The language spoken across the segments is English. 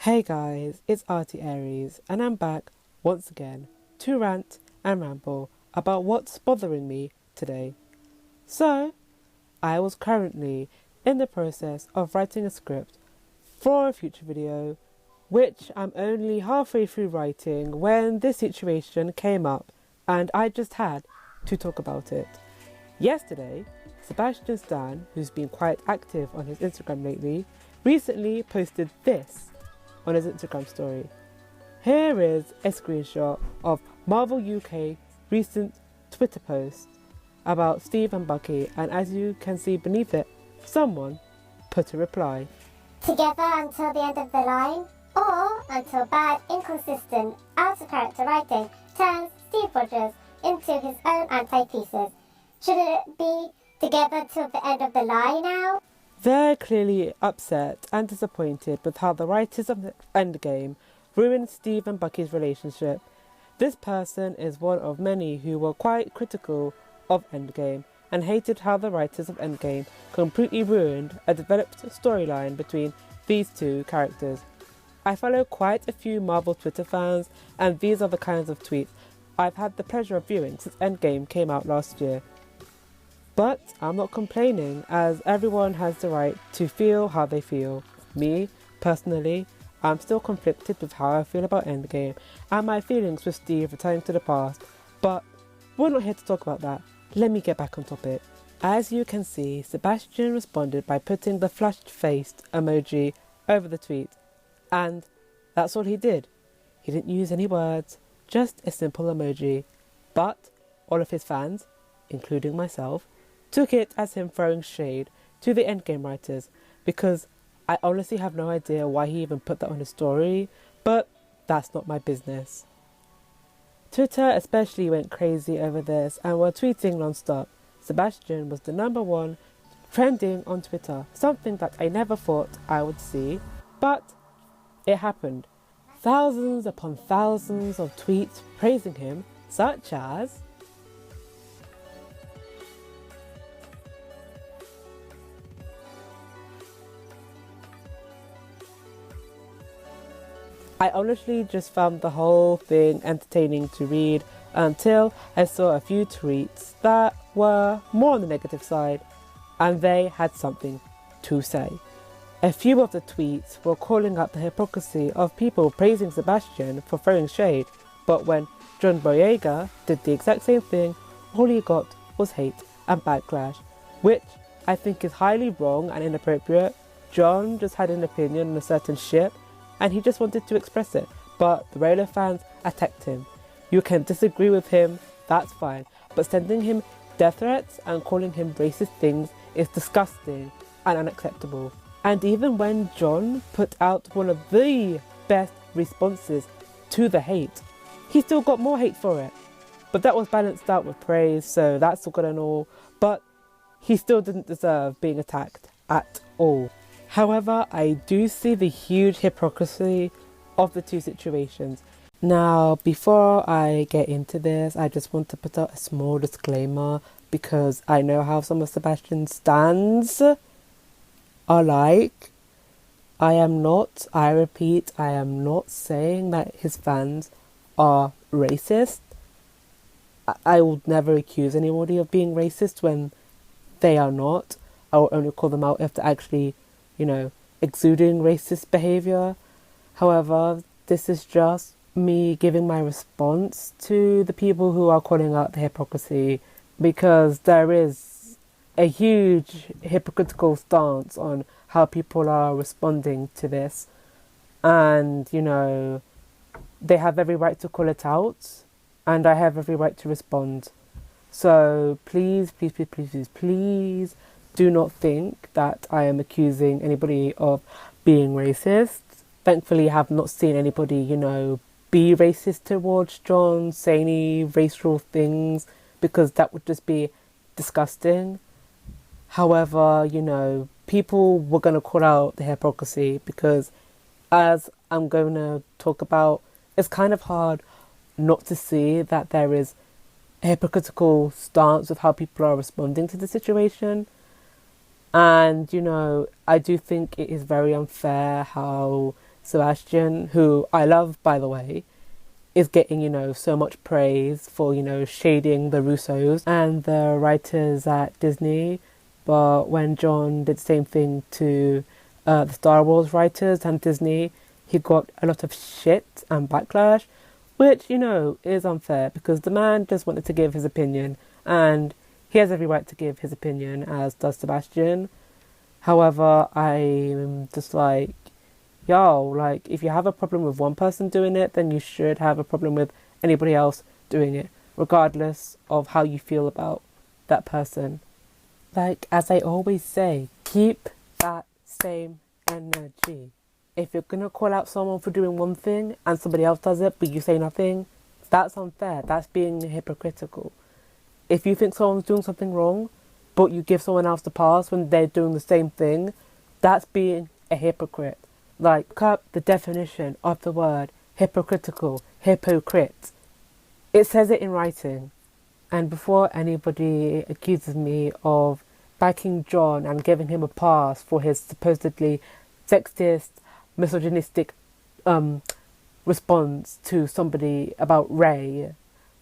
Hey guys, it's Artie Aries, and I'm back once again to rant and ramble about what's bothering me today. So, I was currently in the process of writing a script for a future video, which I'm only halfway through writing when this situation came up, and I just had to talk about it. Yesterday, Sebastian Stan, who's been quite active on his Instagram lately, recently posted this on his Instagram story. Here is a screenshot of Marvel UK recent Twitter post about Steve and Bucky, and as you can see beneath it, someone put a reply. Together until the end of the line, or until bad, inconsistent, out of character writing turns Steve Rogers into his own antithesis. Shouldn't it be together till the end of the line now? They're clearly upset and disappointed with how the writers of Endgame ruined Steve and Bucky's relationship. This person is one of many who were quite critical of Endgame and hated how the writers of Endgame completely ruined a developed storyline between these two characters. I follow quite a few Marvel Twitter fans, and these are the kinds of tweets I've had the pleasure of viewing since Endgame came out last year. But I'm not complaining, as everyone has the right to feel how they feel. Me, personally, I'm still conflicted with how I feel about Endgame and my feelings with Steve returning to the past, but we're not here to talk about that. Let me get back on topic. As you can see, Sebastian responded by putting the flushed-faced emoji over the tweet, and that's all he did. He didn't use any words, just a simple emoji. But all of his fans, including myself, took it as him throwing shade to the Endgame writers, because I honestly have no idea why he even put that on his story, but that's not my business. Twitter especially went crazy over this and were tweeting non-stop. Sebastian was the #1 trending on Twitter, something that I never thought I would see, but it happened. Thousands upon thousands of tweets praising him, such as, I honestly just found the whole thing entertaining to read until I saw a few tweets that were more on the negative side, and they had something to say. A few of the tweets were calling out the hypocrisy of people praising Sebastian for throwing shade, but when John Boyega did the exact same thing, all he got was hate and backlash, which I think is highly wrong and inappropriate. John just had an opinion on a certain ship, and he just wanted to express it, but the Raylo fans attacked him. You can disagree with him, that's fine, but sending him death threats and calling him racist things is disgusting and unacceptable. And even when John put out one of the best responses to the hate, he still got more hate for it. But that was balanced out with praise, so that's all good and all, but he still didn't deserve being attacked at all. However, I do see the huge hypocrisy of the two situations. Now, before I get into this, I just want to put out a small disclaimer, because I know how some of Sebastian's stans are like. I repeat, I am not saying that his fans are racist. I would never accuse anybody of being racist when they are not. I will only call them out if they're actually exuding racist behaviour. However, this is just me giving my response to the people who are calling out the hypocrisy, because there is a huge hypocritical stance on how people are responding to this, and they have every right to call it out, and I have every right to respond. So please do not think that I am accusing anybody of being racist. Thankfully, I have not seen anybody, be racist towards John, say any racial things, because that would just be disgusting. However, people were going to call out the hypocrisy, because as I'm going to talk about, it's kind of hard not to see that there is a hypocritical stance of how people are responding to the situation. And, I do think it is very unfair how Sebastian, who I love, by the way, is getting, so much praise for, shading the Russos and the writers at Disney. But when John did the same thing to the Star Wars writers and Disney, he got a lot of shit and backlash, which, is unfair because the man just wanted to give his opinion and he has every right to give his opinion, as does Sebastian. However, I'm just like, if you have a problem with one person doing it, then you should have a problem with anybody else doing it, regardless of how you feel about that person. As I always say, keep that same energy. If you're going to call out someone for doing one thing and somebody else does it, but you say nothing, that's unfair. That's being hypocritical. If you think someone's doing something wrong, but you give someone else the pass when they're doing the same thing, that's being a hypocrite. Look up the definition of the word hypocritical, hypocrite. It says it in writing. And before anybody accuses me of backing John and giving him a pass for his supposedly sexist, misogynistic response to somebody about Ray,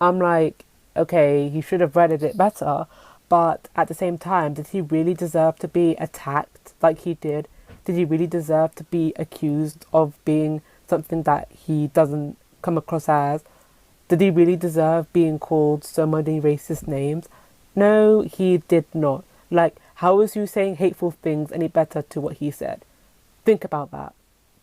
I'm like, okay, he should have worded it better, but at the same time, did he really deserve to be attacked like he did? Did he really deserve to be accused of being something that he doesn't come across as? Did he really deserve being called so many racist names? No, he did not. How is you saying hateful things any better to what he said? Think about that.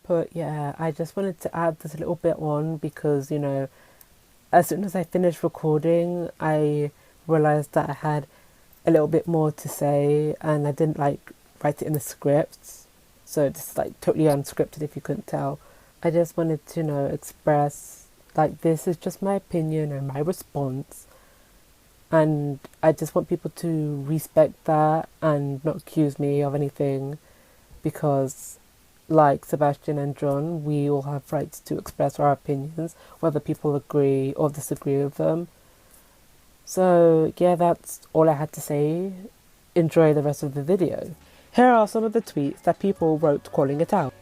But yeah, I just wanted to add this little bit on because, as soon as I finished recording, I realised that I had a little bit more to say and I didn't write it in the script. So it's totally unscripted if you couldn't tell. I just wanted to, express this is just my opinion and my response. And I just want people to respect that and not accuse me of anything because like Sebastian and John, we all have rights to express our opinions, whether people agree or disagree with them. So yeah, that's all I had to say. Enjoy the rest of the video. Here are some of the tweets that people wrote calling it out.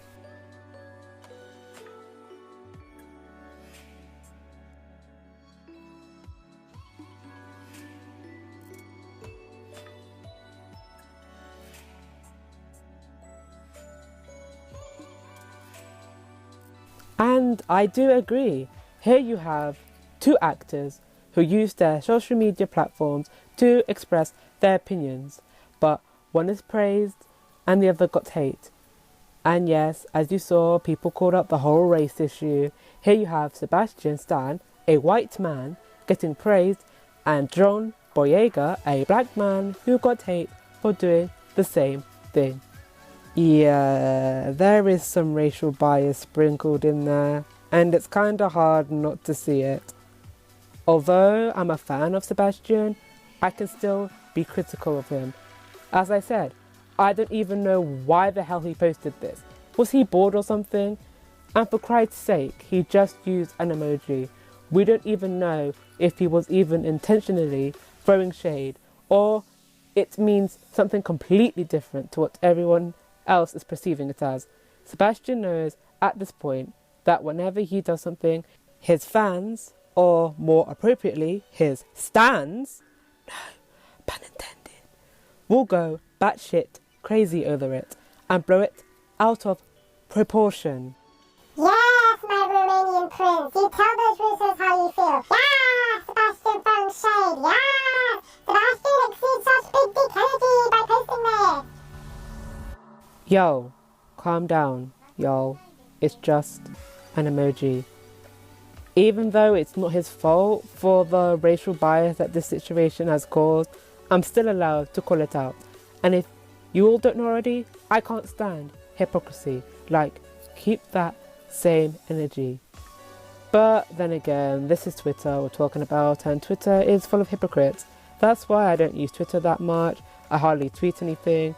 And I do agree. Here you have two actors who use their social media platforms to express their opinions, but one is praised and the other got hate. And yes, as you saw, people called up the whole race issue. Here you have Sebastian Stan, a white man, getting praised, and John Boyega, a black man who got hate for doing the same thing. Yeah, there is some racial bias sprinkled in there, and it's kinda hard not to see it. Although I'm a fan of Sebastian, I can still be critical of him. As I said, I don't even know why the hell he posted this. Was he bored or something? And for Christ's sake, he just used an emoji. We don't even know if he was even intentionally throwing shade, or it means something completely different to what everyone else is perceiving it as. Sebastian knows at this point that whenever he does something, his fans, or more appropriately, his stans, no, pun intended, will go batshit crazy over it and blow it out of proportion. Yes, my Romanian prince, you tell those Russos how you feel. Yeah, Sebastian throwing shade. Yeah, Sebastian exceeds such big dick energy by posting this. Yo, calm down, y'all. It's just an emoji. Even though it's not his fault for the racial bias that this situation has caused, I'm still allowed to call it out. And if you all don't know already, I can't stand hypocrisy. Keep that same energy. But then again, this is Twitter we're talking about, and Twitter is full of hypocrites. That's why I don't use Twitter that much. I hardly tweet anything,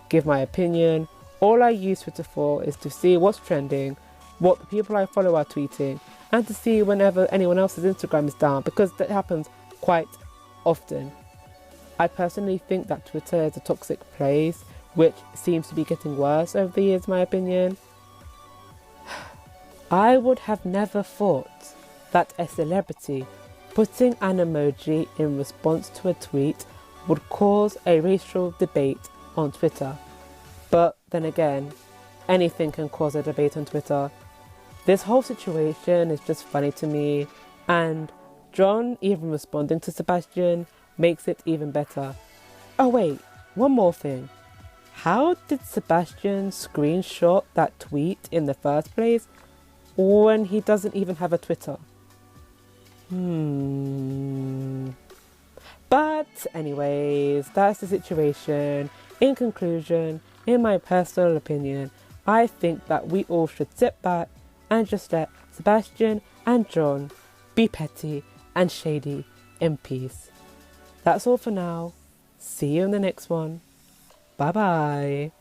give my opinion. All I use Twitter for is to see what's trending, what the people I follow are tweeting, and to see whenever anyone else's Instagram is down, because that happens quite often. I personally think that Twitter is a toxic place, which seems to be getting worse over the years, in my opinion. I would have never thought that a celebrity putting an emoji in response to a tweet would cause a racial debate on Twitter. But then again, anything can cause a debate on Twitter. This whole situation is just funny to me, and John even responding to Sebastian makes it even better. Oh wait, one more thing. How did Sebastian screenshot that tweet in the first place when he doesn't even have a Twitter? But anyways, that's the situation. In conclusion, in my personal opinion, I think that we all should sit back and just let Sebastian and John be petty and shady in peace. That's all for now. See you in the next one. Bye bye.